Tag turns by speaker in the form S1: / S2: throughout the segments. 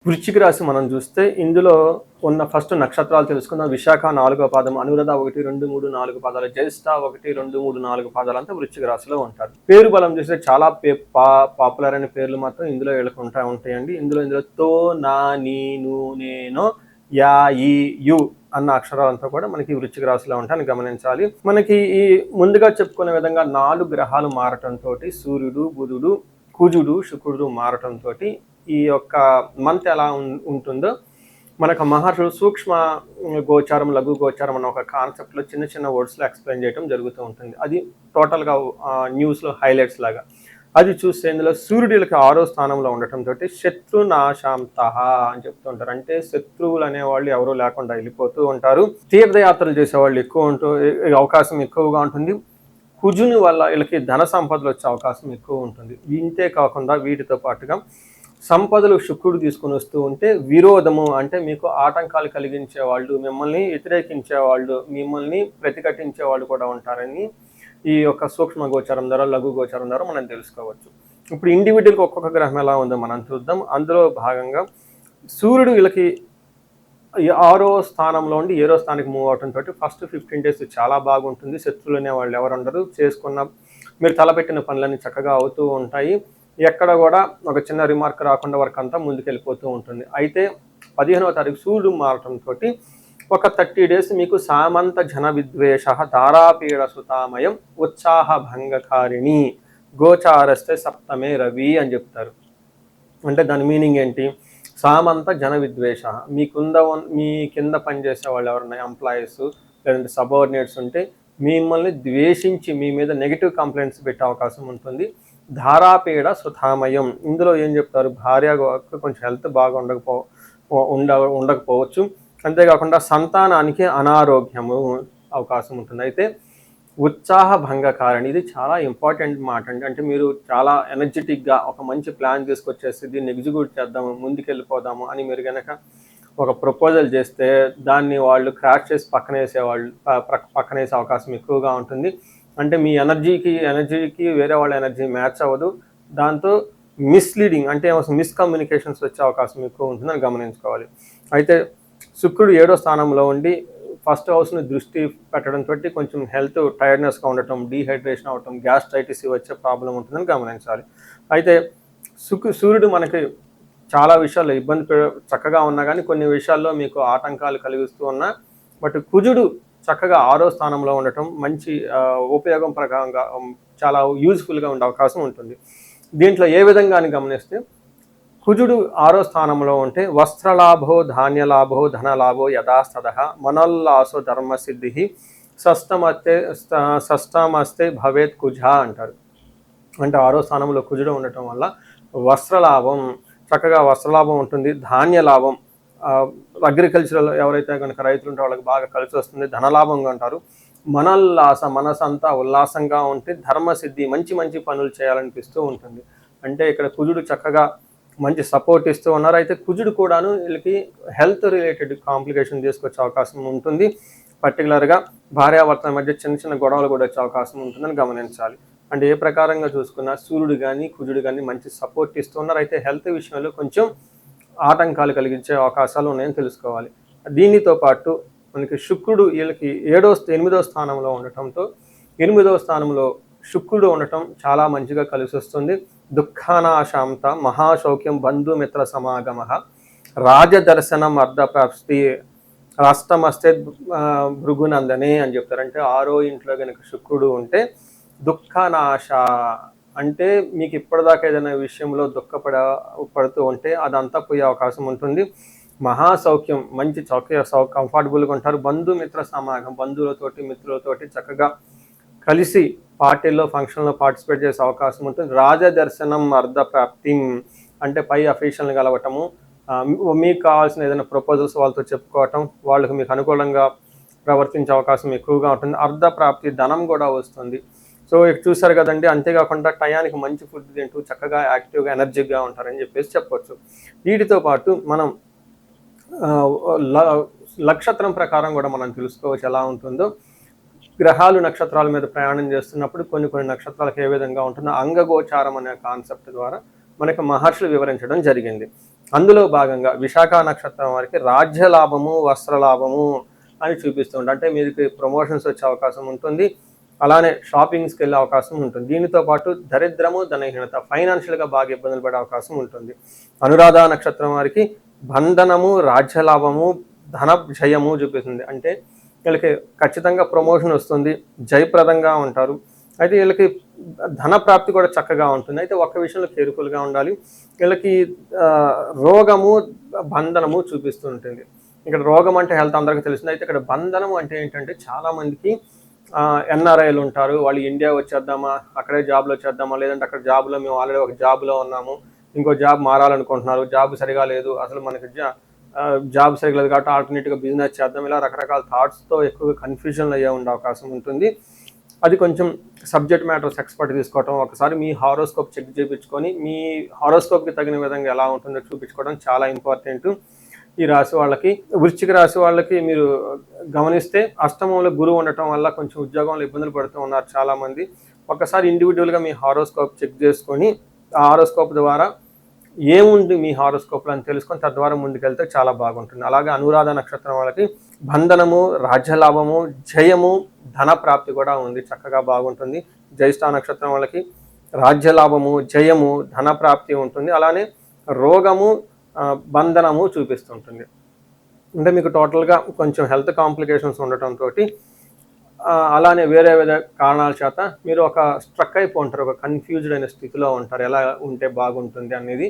S1: వృశ్చిక రాశి మనం చూస్తే ఇందులో ఉన్న ఫస్ట్ నక్షత్రాలు తెలుసుకుందాం. విశాఖ 4వ పాదం, అనురాధ 1, 2, 3, 4 పాదాలు, జ్యేష్ఠ 1, 2, 3, 4 పాదాలు అంతా వృశ్చిక రాశిలో ఉంటారు. పేరు బలం చూస్తే చాలా పాపులర్ అయిన పేర్లు మాత్రం ఇందులో వీళ్ళకి ఉంటాయండి. ఇందులో తో, నా, నీ, ను, నేనో, యా, ఈ, యు అన్న అక్షరాలంతా కూడా మనకి వృశ్చిక రాశిలో ఉంటాయని గమనించాలి. మనకి ఈ ముందుగా చెప్పుకునే విధంగా 4 గ్రహాలు మారటంతో సూర్యుడు, బుధుడు, కుజుడు, శుక్రుడు మారటంతో ఈ యొక్క మంత్ ఎలా ఉంటుందో మనకు మహర్షులు సూక్ష్మ గోచారం, లఘు గోచారం అన్న ఒక కాన్సెప్ట్లో చిన్న చిన్న వర్డ్స్లో ఎక్స్ప్లెయిన్ చేయడం జరుగుతూ ఉంటుంది. అది టోటల్గా న్యూస్లో హైలైట్స్ లాగా. అది చూస్తే ఇందులో సూర్యుడికి 6వ స్థానంలో ఉండటంతో శత్రునాశాంత అని చెప్తూ ఉంటారు. అంటే శత్రువులు అనేవాళ్ళు ఎవరూ లేకుండా వెళ్ళిపోతూ ఉంటారు. తీర్థయాత్రలు చేసేవాళ్ళు అవకాశం ఎక్కువగా ఉంటుంది. కుజుని వల్ల వీళ్ళకి ధన సంపదలు వచ్చే అవకాశం ఎక్కువ ఉంటుంది. ఇంతే కాకుండా వీటితో పాటుగా సంపదలు శుక్రుడు తీసుకుని వస్తూ ఉంటే విరోధము, అంటే మీకు ఆటంకాలు కలిగించే వాళ్ళు, మిమ్మల్ని వ్యతిరేకించే వాళ్ళు, మిమ్మల్ని ప్రతిఘటించే వాళ్ళు కూడా ఉంటారని ఈ యొక్క సూక్ష్మ గోచారం ద్వారా, లఘు గోచారం ద్వారా మనం తెలుసుకోవచ్చు. ఇప్పుడు ఇండివిజువల్గా ఒక్కొక్క గ్రహం ఎలా ఉందో మనం చూద్దాం. అందులో భాగంగా సూర్యుడు వీళ్ళకి 6వ స్థానంలో ఉండి 7వ స్థానానికి మూవ్ అవడంతో ఫస్ట్ 15 days చాలా బాగుంటుంది. శత్రువులు అనే వాళ్ళు ఎవరు ఉండరు. చేసుకున్న మీరు తలపెట్టిన పనులన్నీ చక్కగా అవుతూ ఉంటాయి. ఎక్కడ కూడా ఒక చిన్న రిమార్క్ రాకుండా వర్క్ అంతా ముందుకెళ్ళిపోతూ ఉంటుంది. అయితే 15వ తారీఖు సూర్యుడు మారటంతో ఒక 30 days మీకు సామంత జన విద్వేష ధారాపీడ సుతామయం ఉత్సాహ భంగకారిణి గోచారస్తే సప్తమే రవి అని చెప్తారు. అంటే దాని మీనింగ్ ఏంటి? సామంత జన విద్వేష, మీ కింద పనిచేసే వాళ్ళు ఎవరున్నాయి, ఎంప్లాయీస్ లేదంటే సబార్డినేట్స్ ఉంటే మిమ్మల్ని ద్వేషించి మీ మీద నెగిటివ్ కంప్లైంట్స్ పెట్టే అవకాశం ఉంటుంది. ధారాపీడ సుధామయం, ఇందులో ఏం చెప్తారు, భార్య కొంచెం హెల్త్ బాగా ఉండకపోవచ్చు. అంతేకాకుండా సంతానానికి అనారోగ్యము అవకాశం ఉంటుంది. అయితే ఉత్సాహ భంగకారణి, ఇది చాలా ఇంపార్టెంట్ మాట అండి. అంటే మీరు చాలా ఎనర్జెటిక్గా ఒక మంచి ప్లాన్ తీసుకొచ్చేసి దీన్ని ఎగ్జిక్యూట్ చేద్దాము, ముందుకెళ్ళిపోదాము అని మీరు కనుక ఒక ప్రపోజల్ చేస్తే దాన్ని వాళ్ళు క్రాష్ చేసి పక్కనేసే అవకాశం ఎక్కువగా ఉంటుంది. అంటే మీ ఎనర్జీకి వేరే వాళ్ళ ఎనర్జీ మ్యాచ్ అవ్వదు. దాంతో మిస్లీడింగ్, అంటే మిస్కమ్యూనికేషన్స్ వచ్చే అవకాశం ఎక్కువ ఉంటుందని గమనించుకోవాలి. అయితే శుక్రుడు 7వ స్థానంలో ఉండి ఫస్ట్ హౌస్ని దృష్టి పెట్టడంతో కొంచెం హెల్త్ టైర్డ్నెస్గా ఉండటం, డీహైడ్రేషన్ అవ్వటం, గ్యాస్ట్రైటిస్ వచ్చే ప్రాబ్లం ఉంటుందని గమనించాలి. అయితే సూర్యుడు మనకి చాలా విషయాల్లో చక్కగా ఉన్నా కానీ కొన్ని విషయాల్లో మీకు ఆటంకాలు కలిగిస్తూ ఉన్నా, బట్ కుజుడు చక్కగా 6వ స్థానంలో ఉండటం మంచి ఉపయోగం ప్రకారంగా చాలా యూజ్ఫుల్గా ఉండే అవకాశం ఉంటుంది. దీంట్లో ఏ విధంగా అని గమనిస్తే కుజుడు 6వ స్థానంలో ఉంటే వస్త్రలాభో, ధాన్యలాభో, ధనలాభో యథాస్తథ మనోల్లాసో ధర్మసిద్ధి షష్టమస్తే భవేత్ కుజ అంటారు. అంటే 6వ స్థానంలో కుజుడు ఉండటం వల్ల చక్కగా వస్త్రలాభం ఉంటుంది. ధాన్యలాభం, అగ్రికల్చరల్ ఎవరైతే కనుక రైతులు ఉంటే వాళ్ళకి బాగా కలిసి వస్తుంది. ధనలాభంగా అంటారు. మనోల్లాస, మనసంతా ఉల్లాసంగా ఉంటే ధర్మసిద్ధి, మంచి పనులు చేయాలనిపిస్తూ ఉంటుంది. అంటే ఇక్కడ కుజుడు చక్కగా మంచి సపోర్ట్ ఇస్తూ ఉన్నారు. అయితే కుజుడు కూడాను వీళ్ళకి హెల్త్ రిలేటెడ్ కాంప్లికేషన్ తీసుకొచ్చే అవకాశం ఉంటుంది. పర్టికులర్గా భార్యాభర్తల మధ్య చిన్న గొడవలు కూడా వచ్చే అవకాశం ఉంటుందని గమనించాలి. అంటే ఏ ప్రకారంగా చూసుకున్నా సూర్యుడు కానీ కుజుడు కానీ మంచి సపోర్ట్ ఇస్తూ ఉన్నారు. అయితే హెల్త్ విషయంలో కొంచెం ఆటంకాలు కలిగించే అవకాశాలు ఉన్నాయని తెలుసుకోవాలి. దీనితో పాటు మనకి శుక్రుడు వీళ్ళకి 8వ స్థానంలో ఉండటంతో 8వ స్థానంలో శుక్రుడు ఉండటం చాలా మంచిగా కలిసి వస్తుంది. దుఃఖానాశాంత మహాశౌక్యం బంధుమిత్ర సమాగమ రాజదర్శనం అర్ధప్రాప్తి రాష్ట్రమస్తే భృగునందనే అని చెప్తారు. అంటే 6వ ఇంట్లో కనుక శుక్రుడు ఉంటే దుఃఖనాశ, అంటే మీకు ఇప్పటిదాకా ఏదైనా విషయంలో పడుతూ ఉంటే అదంతా పోయే అవకాశం ఉంటుంది. మహాసౌఖ్యం, మంచి కంఫర్టబుల్గా ఉంటారు. బంధుమిత్ర సమాగం, బంధువులతోటి మిత్రులతోటి చక్కగా కలిసి పార్టీల్లో ఫంక్షన్లో పార్టిసిపేట్ చేసే అవకాశం ఉంటుంది. రాజదర్శనం అర్ధప్రాప్తి, అంటే పై అఫీషియల్ని కలవటము, మీకు కావాల్సిన ఏదైనా ప్రపోజల్స్ వాళ్ళతో చెప్పుకోవటం, వాళ్ళకి మీకు అనుకూలంగా ప్రవర్తించే అవకాశం ఎక్కువగా ఉంటుంది. అర్ధప్రాప్తి, ధనం కూడా వస్తుంది. సో చూసారు కదండి. అంతేకాకుండా టయానికి మంచి ఫుడ్ తింటూ చక్కగా యాక్టివ్గా ఎనర్జిక్గా ఉంటారని చెప్పొచ్చు. వీటితో పాటు మనం నక్షత్రం ప్రకారం కూడా మనం తెలుసుకోవచ్చు ఎలా ఉంటుందో. గ్రహాలు నక్షత్రాల మీద ప్రయాణం చేస్తున్నప్పుడు కొన్ని నక్షత్రాలకు ఏ విధంగా ఉంటుందో అంగగోచారం అనే కాన్సెప్ట్ ద్వారా మనకు మహర్షులు వివరించడం జరిగింది. అందులో భాగంగా విశాఖ నక్షత్రం వారికి రాజ్య లాభము, వస్త్ర లాభము అని చూపిస్తుంది. అంటే మీకు ప్రమోషన్స్ వచ్చే అవకాశం ఉంటుంది, అలానే షాపింగ్స్కి వెళ్ళే అవకాశం ఉంటుంది. దీనితో పాటు దరిద్రము, ధనహీనత, ఫైనాన్షియల్గా బాగా ఇబ్బందులు పడే అవకాశం ఉంటుంది. అనురాధ నక్షత్రం వారికి బంధనము, రాజ్యలాభము, ధన జయము చూపిస్తుంది. అంటే వీళ్ళకి ఖచ్చితంగా ప్రమోషన్ వస్తుంది, జయప్రదంగా ఉంటారు. అయితే వీళ్ళకి ధన ప్రాప్తి కూడా చక్కగా ఉంటుంది. అయితే ఒక్క విషయంలో కేర్ఫుల్గా ఉండాలి. వీళ్ళకి రోగము, బంధనము చూపిస్తూ ఉంటుంది. ఇక్కడ రోగం అంటే హెల్త్ అందరికీ తెలిసింది. అయితే ఇక్కడ బంధనం అంటే ఏంటంటే చాలామందికి ఎన్ఆర్ఐలు ఉంటారు. వాళ్ళు ఇండియా వచ్చేద్దామా, అక్కడే జాబ్లో వచ్చేద్దామా, లేదంటే అక్కడ జాబ్లో మేము ఆల్రెడీ ఒక జాబ్లో ఉన్నాము, ఇంకో జాబ్ మారాలనుకుంటున్నారు, జాబ్ సరిగా లేదు, అసలు మనకి జాబ్ సరిగా లేదు కాబట్టి ఆల్టర్నేట్గా బిజినెస్ చేద్దాం, ఇలా రకరకాల థాట్స్తో ఎక్కువగా కన్ఫ్యూజన్లు అయ్యే ఉండే అవకాశం ఉంటుంది. అది కొంచెం సబ్జెక్ట్ మ్యాటర్స్ ఎక్స్పర్ట్ తీసుకోవటం, ఒకసారి మీ హారోస్కోప్ చెక్ చేయించుకొని మీ హారోస్కోప్కి తగిన విధంగా ఎలా ఉంటుందో చూపించుకోవడం చాలా ఇంపార్టెంట్. ఈ రాశి వాళ్ళకి, వృశ్చిక రాశి వాళ్ళకి మీరు గమనిస్తే అష్టమంలో గురువు ఉండటం వల్ల కొంచెం ఉద్యోగంలో ఇబ్బందులు పడుతూ ఉన్నారు చాలామంది. ఒకసారి ఇండివిజువల్గా మీ హారోస్కోప్ చెక్ చేసుకొని ఆ హారోస్కోప్ ద్వారా ఏముంది మీ హారోస్కోప్లో అని తెలుసుకొని తద్వారా ముందుకెళ్తే చాలా బాగుంటుంది. అలాగే అనురాధ నక్షత్రం వాళ్ళకి బంధనము, రాజ్యలాభము, జయము, ధన ప్రాప్తి కూడా ఉంది, చక్కగా బాగుంటుంది. జ్యేష్ఠ నక్షత్రం వాళ్ళకి రాజ్యలాభము, జయము, ధన ప్రాప్తి ఉంటుంది. అలానే రోగము, బంధనము చూపిస్తుంటుంది. అంటే మీకు టోటల్గా కొంచెం హెల్త్ కాంప్లికేషన్స్ ఉండటంతో అలానే వేరే వేరే కారణాల చేత మీరు ఒక స్ట్రక్ అయిపోంటారు, ఒక కన్ఫ్యూజ్డ్ అయిన స్థితిలో ఉంటారు, ఎలా ఉంటే బాగుంటుంది అనేది.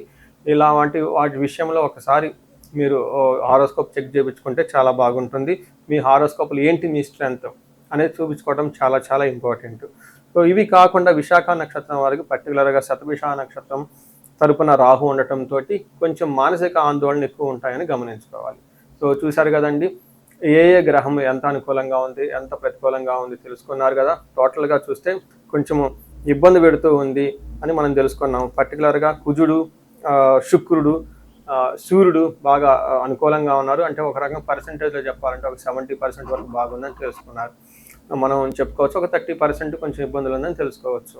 S1: వాటి విషయంలో ఒకసారి మీరు హారోస్కోప్ చెక్ చేయించుకుంటే చాలా బాగుంటుంది. మీ హారోస్కోప్లో ఏంటి మీ స్ట్రెంగ్త్ అనేది చూపించుకోవడం చాలా చాలా ఇంపార్టెంట్. సో ఇవి కాకుండా విశాఖ నక్షత్రం వారికి పర్టికులర్గా శతభిష నక్షత్రం తరపున రాహు ఉండటంతో కొంచెం మానసిక ఆందోళన ఎక్కువ ఉంటాయని గమనించుకోవాలి. సో చూశారు కదండి, ఏ గ్రహం ఎంత అనుకూలంగా ఉంది, ఎంత ప్రతికూలంగా ఉంది తెలుసుకున్నారు కదా. టోటల్గా చూస్తే కొంచెము ఇబ్బంది పెడుతూ ఉంది అని మనం తెలుసుకున్నాం. పర్టికులర్గా కుజుడు, శుక్రుడు, సూర్యుడు బాగా అనుకూలంగా ఉన్నారు. అంటే ఒక రకంగా పర్సెంటేజ్లో చెప్పాలంటే ఒక 70% వరకు బాగుందని తెలుసుకున్నారు. మనం చెప్పుకోవచ్చు ఒక 30% కొంచెం ఇబ్బందులు ఉందని తెలుసుకోవచ్చు.